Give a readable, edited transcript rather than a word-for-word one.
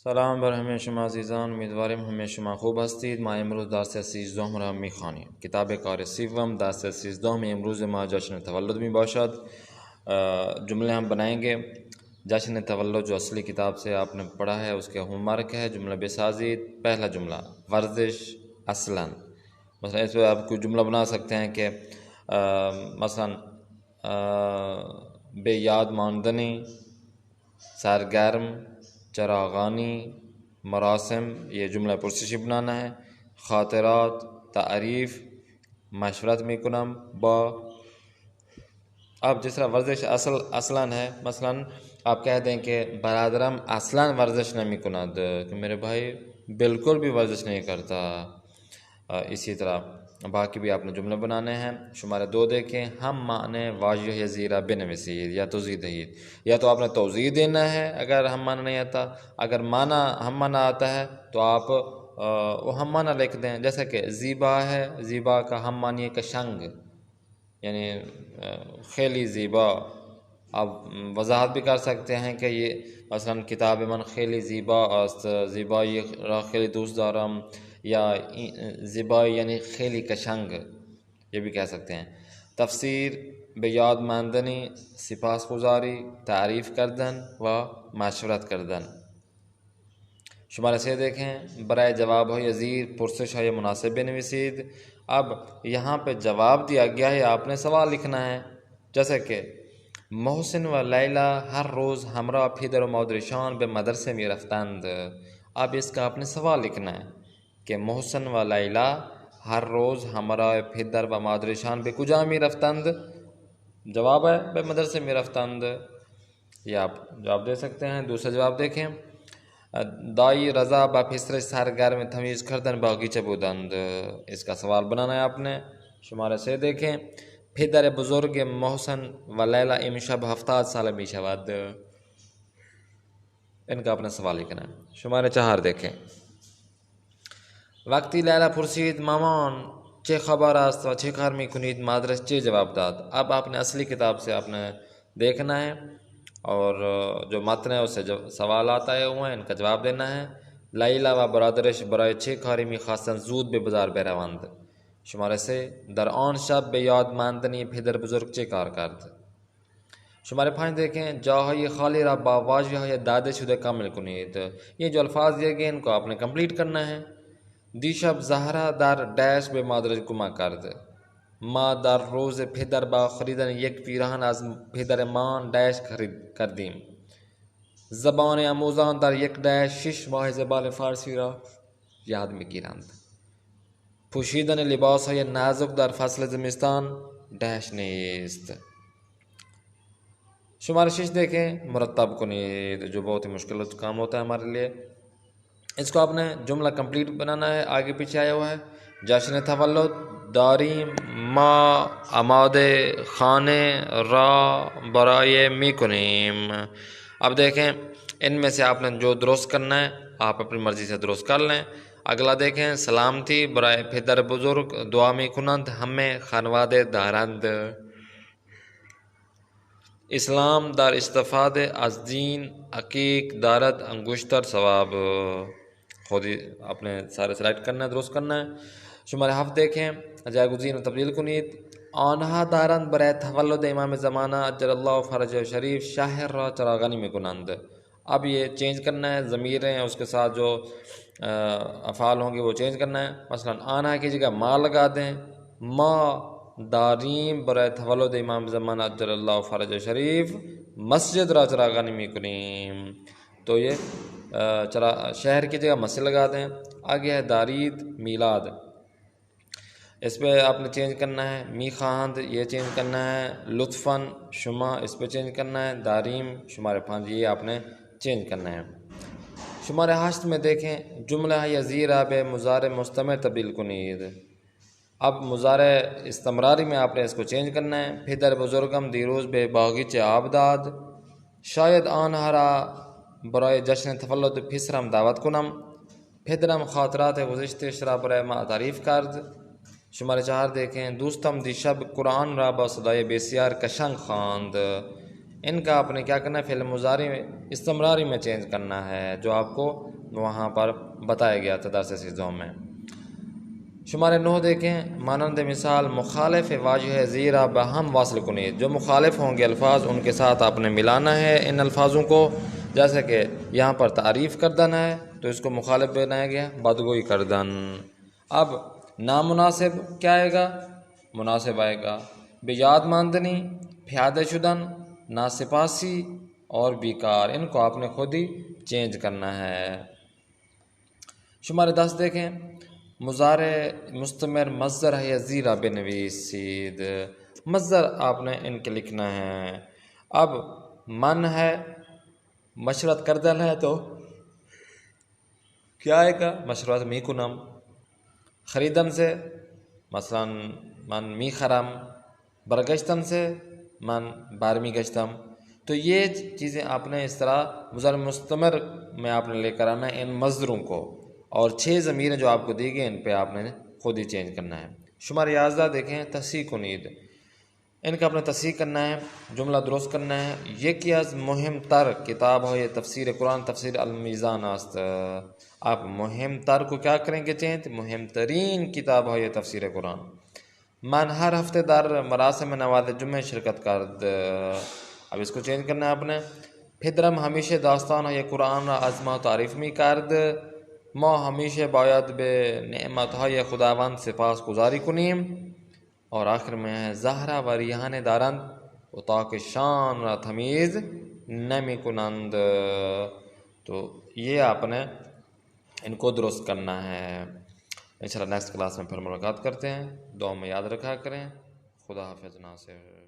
سلام بر همه شما عزیزان، امیدواریم همه شما خوب هستید. ما امروز درس 13 را میخوانیم. کتاب کار سوم درس 13 امروز ما جشن تولد می باشد. جملے ہم بنائیں گے. جشن تولد جو اصلی کتاب سے آپ نے پڑھا ہے اس کے ہوم ورک ہے. جملہ بے سازی. پہلا جملہ ورزش اصلاً. مثلا اس پہ آپ کوئی جملہ بنا سکتے ہیں کہ مثلا بے یاد ماندنی، سرگرم، چراغانی، مراسم. یہ جملہ پرسشی بنانا ہے. خاطرات، تعریف، مشورت میکنم با. اب جس طرح ورزش اصلاً ہے، مثلا آپ کہہ دیں کہ برادرم اصلاً ورزش نمی کند، کہ میرے بھائی بالکل بھی ورزش نہیں کرتا. اسی طرح باقی بھی آپ نے جملے بنانے ہیں. شمارہ 2 دیکھیں. ہم معنی واجہ زیرہ بنویسید یا توضیح دہید. یا تو آپ نے توضیح دینا ہے اگر ہم معنی نہیں آتا. اگر معنی ہم معنی آتا ہے تو آپ وہ ہم معنی لکھ دیں. جیسا کہ زیبا ہے، زیبا کا ہم معنی ہے کشنگ، یعنی خیلی زیبا. آپ وضاحت بھی کر سکتے ہیں کہ یہ مثلا کتاب من خیلی زیبا است، زیبایی را خیلی دوست دارم، یا زیبایی یعنی خیلی کشنگ، یہ بھی کہہ سکتے ہیں. تفسیر به یاد ماندنی، سپاسگزاری، تعریف کردن و مشورت کردن. شمارہ 3 دیکھیں. برائے جواب های زیر پرسش های مناسب بنویسید. اب یہاں پہ جواب دیا گیا ہے، آپ نے سوال لکھنا ہے. جیسے کہ محسن و لیلی ہر روز ہمراہ پدر و مادرشان به مدرسه می رفتند. اب اس کا آپ نے سوال لکھنا ہے کہ محسن و لیلی ہر روز ہمراہ پدر و مادرشان به کجا می رفتند. جواب ہے به مدرسه می رفتند. یہ آپ جواب دے سکتے ہیں. دوسرا جواب دیکھیں. دائی رضا با پسرش سرگرم تمیز کردن باغیچه بودند. اس کا سوال بنانا ہے آپ نے. شمارہ 3 دیکھیں. پدر بزرگ محسن و لیلی امشب 70 سال می شود. ان کا اپنا سوال لکھنا ہے. شمارہ 4 دیکھیں. وقتی لیلی پرسید مامان چه خبر است و چه کار میکنید، مادرش چه جواب داد. اب آپ نے اصلی کتاب سے آپ نے دیکھنا ہے اور جو متن ہے اس سے سوالات آئے ہوئے ہیں، ان کا جواب دینا ہے. لیلی و برادرش برای چه کاری میخواستند زود به بازار بروند. شماره 3 در آن شب به یاد ماندنی پدر بزرگ چه کار کرد. شماره 5 دیکھیں. جاهای خالی را با واژه های داده شده کامل کنید. یہ جو الفاظ دیے گئے ان کو آپ نے کمپلیٹ کرنا ہے. دیشب زهرا در ڈیش به مادرش کمک کرد. ما در روز پدر با خریدن یک پیراهن از پدرمان ڈیش خرید کردیم. زبان آموزان در یک ڈیش 6 ماه زبان فارسی را یاد میگیرند. پوشیدن لباس های نازک در فصل زمستان ڈیش نیست. شمارہ 6 دیکھیں. مرتب کنید، جو بہت ہی مشکل کام ہوتا ہے ہمارے لیے. اس کو آپ نے جملہ کمپلیٹ بنانا ہے. آگے پیچھے آیا ہوا ہے. جشن تولد داریم ما آماده خانه را برای میکنیم. اب دیکھیں ان میں سے آپ نے جو درست کرنا ہے آپ اپنی مرضی سے درست کر لیں. اگلا دیکھیں. سلامتی برای پدر بزرگ دعا میکنند ہمیں خانواده دارند. اسلام در استفاده از دین عقیق دارد انگشتر ثواب. خود ہی آپ نے سارے سلیکٹ کرنا ہے، درست کرنا ہے. شمارہ 7 دیکھیں. جایگزین و تبدیل کنید. آنها دارند برای تولد امام زمانہ اجل اللہ فرجہ شریف شهر را چراغانی میکنند. اب یہ چینج کرنا ہے. ضمیریں اس کے ساتھ جو افعال ہوں گے وہ چینج کرنا ہے. مثلا آنها کی جگہ ما لگا دیں. ما داریم برای تولد امام زمانہ اجل اللہ فرجہ شریف مسجد را چراغانی میکنیم. تو یہ شہر کی جگہ مسجد لگا دیں. آگے ہے دارید میلاد. اس پہ آپ نے چینج کرنا ہے. می خواہند یہ چینج کرنا ہے. لطفاً شما اس پہ چینج کرنا ہے. داریم شمارہ 5 یہ آپ نے چینج کرنا ہے. شمارہ 8 میں دیکھیں. جملہ یزیرہ به مضارع مستمر تبدیل کنید. اب مضارع استمراری میں آپ نے اس کو چینج کرنا ہے. پدر بزرگم دیروز به باغیچه آب داد. شاید آنها را برای جشن تولد پسرم دعوت کنم. پدرم خاطرات گذشته‌اش را برای ما تعریف کرد. شماره 4 دیکھیں. دوستم دیشب قرآن را با صدای بسیار کشنگ خواند. ان کا آپ نے کیا کرنا ہے؟ فعل مضارع استمراری میں چینج کرنا ہے. جو آپ کو وہاں پر بتایا گیا تھا درس چیزوں میں۔ شمار 9 دیکھیں، مانند مثال مخالف واجہ زیرہ بہم واصل کنید، جو مخالف ہوں گے الفاظ ان کے ساتھ آپ نے ملانا ہے ان الفاظوں کو، جیسے کہ یہاں پر تعریف کردن ہے تو اس کو مخالف بنایا گیا بدگوئی کردن۔ اب نامناسب کیا آئے گا؟ مناسب آئے گا۔ بیاد ماندنی، پیادہ شدن، ناسپاسی اور بیکار، ان کو آپ نے خود ہی چینج کرنا ہے۔ شمار 10 دیکھیں، مضارع مستمر مصدر ہے زیرہ بنویسید، مصدر آپ نے ان کے لکھنا ہے۔ اب من ہے، مشورت کردن ہے تو کیا آئے گا؟ مشورت می کنم۔ خریدن سے مثلا من می خرم، برگشتن سے من بارمی گشتم۔ تو یہ چیزیں آپ نے اس طرح مضارع مستمر میں آپ نے لے کر آنا ہے ان مصدروں کو، اور 6 ضمیریں جو آپ کو دی گئی ان پہ آپ نے خود ہی چینج کرنا ہے۔ شمار 11 دیکھیں، تصحیح کنید، ان کا اپنا تصحیح کرنا ہے، جملہ درست کرنا ہے۔ یکی از مهم تر کتاب ہے تفسیر قرآن تفسیر المیزان است، آپ مهم تر کو کیا کریں گے چینج؟ مهم ترین کتاب ہے تفسیر قرآن۔ من ہر ہفتے در مراسم نواد جمعہ شرکت کرد، اب اس کو چینج کرنا ہے آپ نے۔ پدرم ہمیشہ داستان ہے قرآن را از ما تعریف می کرد، ما ہمیشہ باید به نعمت های خداوند سپاس گزاری کنیم۔ اور آخر میں ہے زہرا و ریحان دارند اتاق شان را تمیز نمی کنند، تو یہ آپ نے ان کو درست کرنا ہے۔ انشاءاللہ نیکسٹ کلاس میں پھر ملاقات کرتے ہیں، دعا میں یاد رکھا کریں۔ خدا حافظ ناصر۔